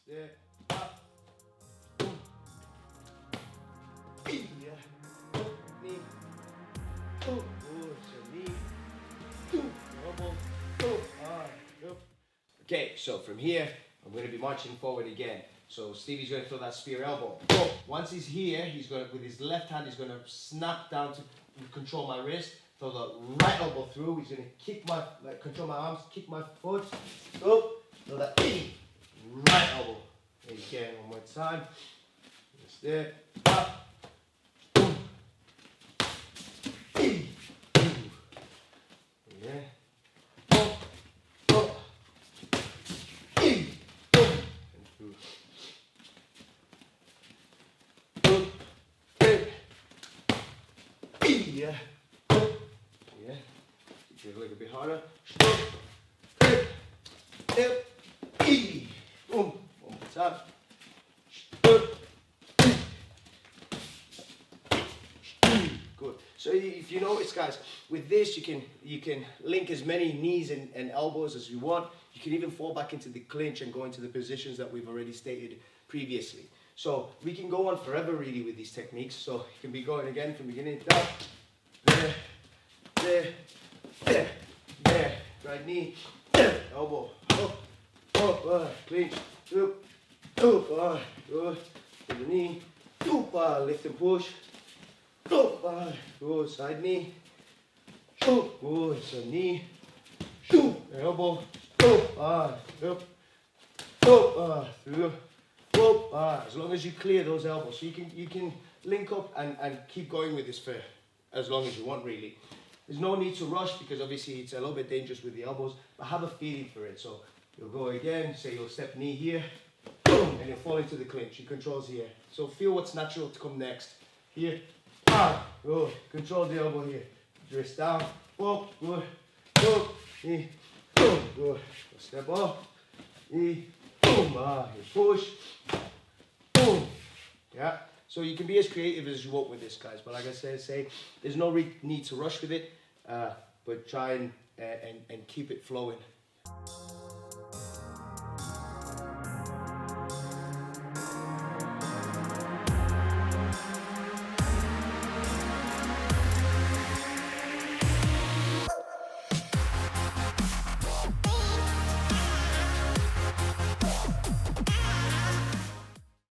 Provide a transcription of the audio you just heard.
Step up. Boom. Yeah. Knee. Boom. Good. So knee. Boom. Elbow. Boom. Up. Okay, so from here, I'm going to be marching forward again. So Stevie's going to throw that spear elbow. So once he's here, he's going to, with his left hand, he's going to snap down to control my wrist. Throw the right elbow through. He's going to kick my, control my arms, kick my foot. Up. Throw that right elbow. Again, one more time. Step up. Boom. Yeah. Up. Up. And through. Yeah. Yeah. Get a little bit harder. Boom. One more time. Good. So if you notice, guys, with this you can link as many knees and elbows as you want. You can even fall back into the clinch and go into the positions that we've already stated previously. So we can go on forever really with these techniques. So you can be going again from beginning down, there, there, there, there, right knee, elbow, up, clinch, up, good, to the knee, lift and push, good, side knee, good, so knee, elbow, up, through. As long as you clear those elbows, so you can link up and keep going with this for as long as you want really. There's no need to rush because obviously it's a little bit dangerous with the elbows, but have a feeling for it. So you'll go again, say you'll step knee here, boom, and you'll fall into the clinch. He controls here. So feel what's natural to come next. Here, good, control the elbow here. Wrist down, up, good, knee, boom, good. Step up, knee, boom, you push, boom. Yeah, so you can be as creative as you want with this, guys, but like I said, there's no need to rush with it, but try and keep it flowing.